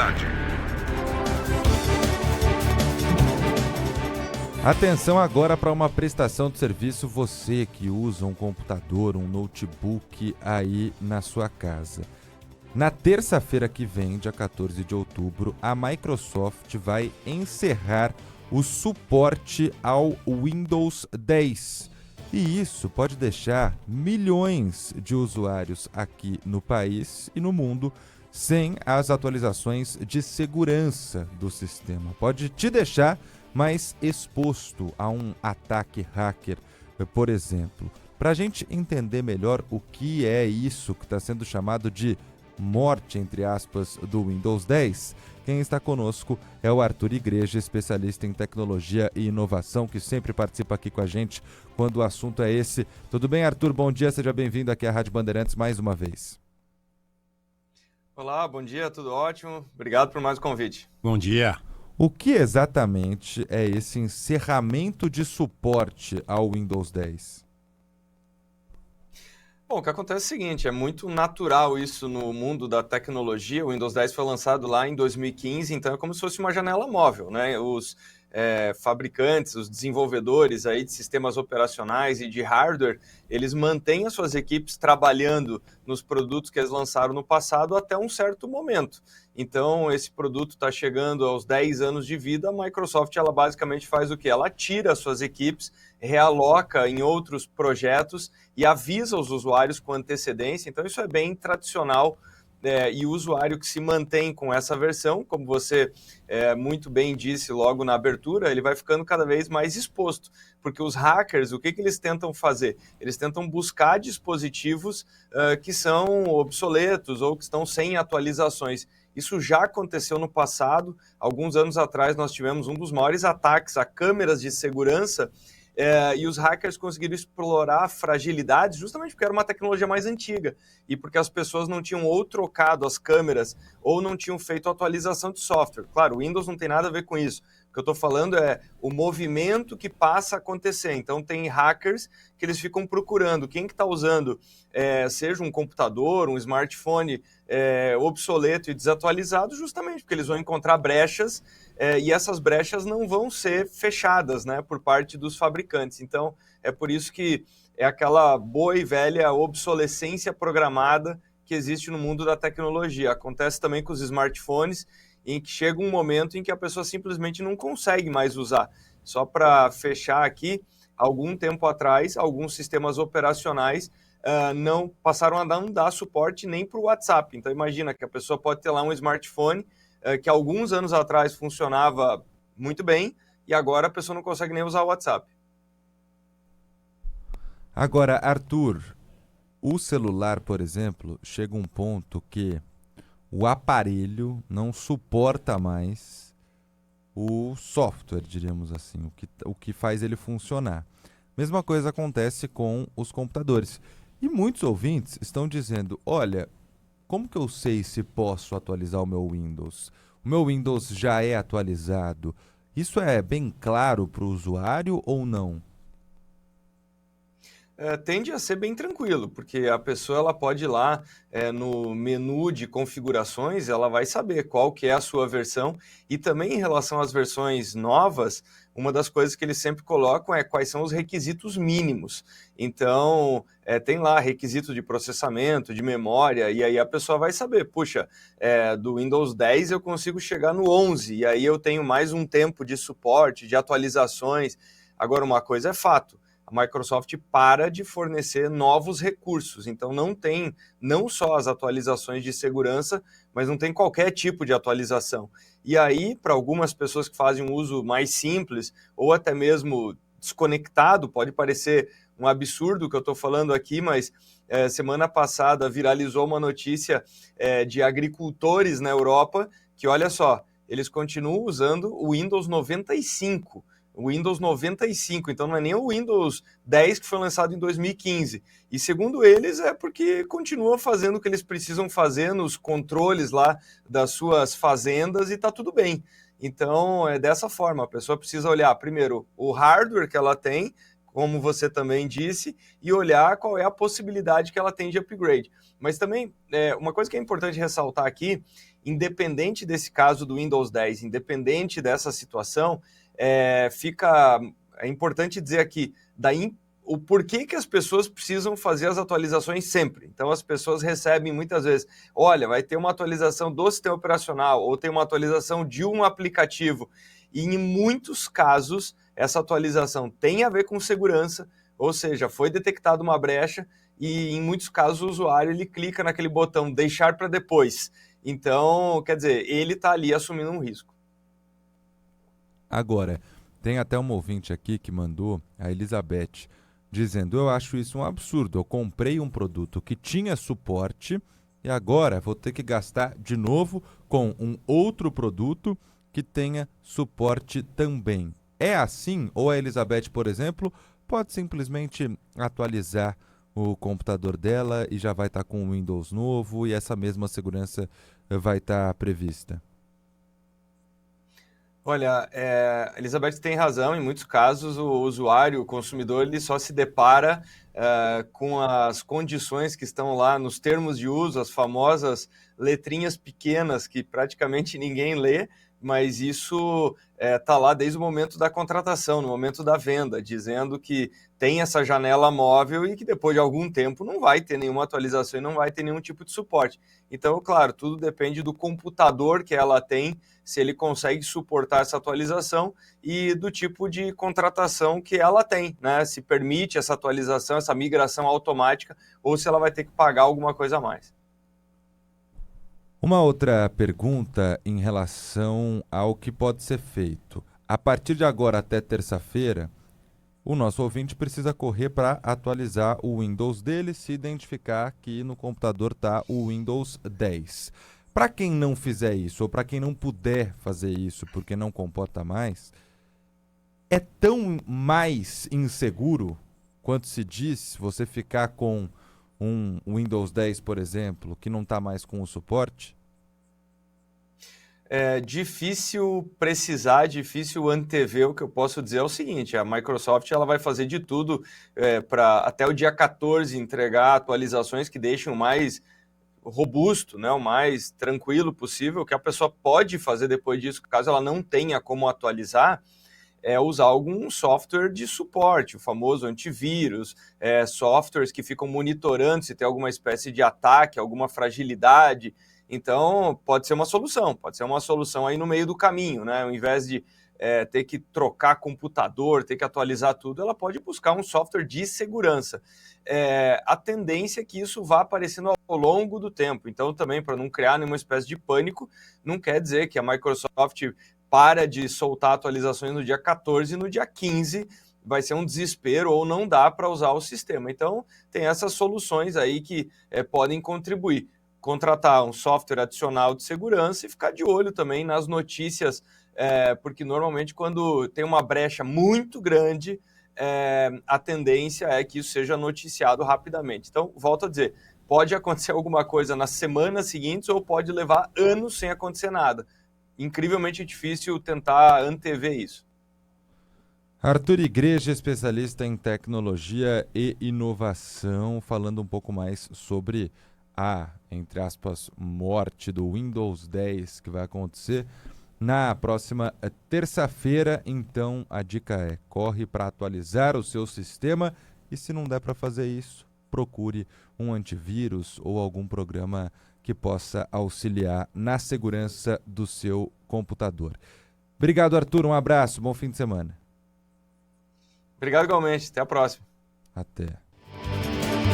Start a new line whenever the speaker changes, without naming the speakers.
Seguridade.
Atenção agora para uma prestação de serviço, você que usa um computador, um notebook aí na sua casa. Na terça-feira que vem, dia 14 de outubro, a Microsoft vai encerrar o suporte ao Windows 10. E isso pode deixar milhões de usuários aqui no país e no mundo sem as atualizações de segurança do sistema. Pode te deixar mais exposto a um ataque hacker, por exemplo. Para a gente entender melhor o que é isso que está sendo chamado de morte, entre aspas, do Windows 10, quem está conosco é o Arthur Igreja, especialista em tecnologia e inovação, que sempre participa aqui com a gente quando o assunto é esse. Tudo bem, Arthur? Bom dia, seja bem-vindo aqui à Rádio Bandeirantes mais uma vez.
Olá, bom dia, tudo ótimo. Obrigado por mais o convite.
Bom dia.
O que exatamente é esse encerramento de suporte ao Windows 10?
Bom, o que acontece é o seguinte, é muito natural isso no mundo da tecnologia. O Windows 10 foi lançado lá em 2015, então é como se fosse uma janela móvel, né? Os fabricantes, os desenvolvedores aí de sistemas operacionais e de hardware, eles mantêm as suas equipes trabalhando nos produtos que eles lançaram no passado até um certo momento. Então, esse produto está chegando aos 10 anos de vida, a Microsoft ela basicamente faz o quê? Ela tira as suas equipes, realoca em outros projetos e avisa os usuários com antecedência. Então, isso é bem tradicional. E o usuário que se mantém com essa versão, como você muito bem disse logo na abertura, ele vai ficando cada vez mais exposto, porque os hackers, o que eles tentam fazer? Eles tentam buscar dispositivos que são obsoletos ou que estão sem atualizações. Isso já aconteceu no passado. Alguns anos atrás nós tivemos um dos maiores ataques a câmeras de segurança, e os hackers conseguiram explorar fragilidades justamente porque era uma tecnologia mais antiga e porque as pessoas não tinham ou trocado as câmeras ou não tinham feito atualização de software. Claro, o Windows não tem nada a ver com isso. O que eu estou falando é o movimento que passa a acontecer. Então tem hackers que eles ficam procurando quem que está usando, seja um computador, um smartphone obsoleto e desatualizado, justamente porque eles vão encontrar brechas e essas brechas não vão ser fechadas, né, por parte dos fabricantes. Então, é por isso que é aquela boa e velha obsolescência programada que existe no mundo da tecnologia. Acontece também com os smartphones, em que chega um momento em que a pessoa simplesmente não consegue mais usar. Só para fechar aqui, algum tempo atrás, alguns sistemas operacionais não passaram a não dar suporte nem para o WhatsApp. Então, imagina que a pessoa pode ter lá um smartphone que alguns anos atrás funcionava muito bem e agora a pessoa não consegue nem usar o WhatsApp.
Agora, Arthur, o celular, por exemplo, chega um ponto que o aparelho não suporta mais o software, diríamos assim, o que faz ele funcionar. Mesma coisa acontece com os computadores. E muitos ouvintes estão dizendo, olha, como que eu sei se posso atualizar o meu Windows? O meu Windows já é atualizado. Isso é bem claro para o usuário ou não?
Tende a ser bem tranquilo, porque a pessoa ela pode ir lá no menu de configurações, ela vai saber qual que é a sua versão, e também em relação às versões novas, uma das coisas que eles sempre colocam é quais são os requisitos mínimos. Então, tem lá requisito de processamento, de memória, e aí a pessoa vai saber, puxa, do Windows 10 eu consigo chegar no 11, e aí eu tenho mais um tempo de suporte, de atualizações. Agora, uma coisa é fato, a Microsoft para de fornecer novos recursos, então não tem não só as atualizações de segurança, mas não tem qualquer tipo de atualização. E aí, para algumas pessoas que fazem um uso mais simples, ou até mesmo desconectado, pode parecer um absurdo o que eu estou falando aqui, mas semana passada viralizou uma notícia de agricultores na Europa, que olha só, eles continuam usando o Windows 95, o Windows 95, então não é nem o Windows 10 que foi lançado em 2015. E segundo eles é porque continua fazendo o que eles precisam fazer nos controles lá das suas fazendas e está tudo bem. Então é dessa forma, a pessoa precisa olhar primeiro o hardware que ela tem, como você também disse, e olhar qual é a possibilidade que ela tem de upgrade. Mas também, uma coisa que é importante ressaltar aqui, independente desse caso do Windows 10, independente dessa situação, é importante dizer aqui o porquê que as pessoas precisam fazer as atualizações sempre. Então, as pessoas recebem muitas vezes, olha, vai ter uma atualização do sistema operacional ou tem uma atualização de um aplicativo. E em muitos casos, essa atualização tem a ver com segurança, ou seja, foi detectada uma brecha e em muitos casos o usuário ele clica naquele botão deixar para depois. Então, quer dizer, ele está ali assumindo um risco.
Agora, tem até uma ouvinte aqui que mandou, a Elizabeth, dizendo: eu acho isso um absurdo, eu comprei um produto que tinha suporte e agora vou ter que gastar de novo com um outro produto que tenha suporte também. É assim? Ou a Elizabeth, por exemplo, pode simplesmente atualizar o computador dela e já vai estar com o Windows novo e essa mesma segurança vai estar prevista?
Olha, Elizabeth tem razão, em muitos casos o usuário, o consumidor, ele só se depara com as condições que estão lá nos termos de uso, as famosas letrinhas pequenas que praticamente ninguém lê, mas isso está lá desde o momento da contratação, no momento da venda, dizendo que tem essa janela móvel e que depois de algum tempo não vai ter nenhuma atualização e não vai ter nenhum tipo de suporte. Então, claro, tudo depende do computador que ela tem, se ele consegue suportar essa atualização e do tipo de contratação que ela tem, né? Se permite essa atualização, essa migração automática, ou se ela vai ter que pagar alguma coisa a mais.
Uma outra pergunta em relação ao que pode ser feito. A partir de agora até terça-feira, o nosso ouvinte precisa correr para atualizar o Windows dele, se identificar que no computador está o Windows 10. Para quem não fizer isso, ou para quem não puder fazer isso porque não comporta mais, é tão mais inseguro quanto se diz você ficar com um Windows 10, por exemplo, que não está mais com o suporte?
É difícil precisar, difícil antever. O que eu posso dizer é o seguinte: a Microsoft ela vai fazer de tudo para até o dia 14 entregar atualizações que deixem o mais robusto, né, o mais tranquilo possível. O que a pessoa pode fazer depois disso, caso ela não tenha como atualizar, é usar algum software de suporte, o famoso antivírus, softwares que ficam monitorando se tem alguma espécie de ataque, alguma fragilidade. Então, pode ser uma solução aí no meio do caminho, né? Ao invés de ter que trocar computador, ter que atualizar tudo, ela pode buscar um software de segurança. A tendência é que isso vá aparecendo ao longo do tempo. Então, também, para não criar nenhuma espécie de pânico, não quer dizer que a Microsoft para de soltar atualizações no dia 14 e no dia 15 vai ser um desespero ou não dá para usar o sistema. Então, tem essas soluções aí que podem contribuir. Contratar um software adicional de segurança e ficar de olho também nas notícias, porque normalmente quando tem uma brecha muito grande, a tendência é que isso seja noticiado rapidamente. Então, volto a dizer, pode acontecer alguma coisa nas semanas seguintes ou pode levar anos sem acontecer nada. Incrivelmente difícil tentar antever isso.
Arthur Igreja, especialista em tecnologia e inovação, falando um pouco mais sobre a, entre aspas, morte do Windows 10 que vai acontecer na próxima terça-feira. Então, a dica é: corre para atualizar o seu sistema e, se não der para fazer isso, procure um antivírus ou algum programa que possa auxiliar na segurança do seu computador. Obrigado, Arthur. Um abraço. Bom fim de semana.
Obrigado igualmente. Até a próxima.
Até.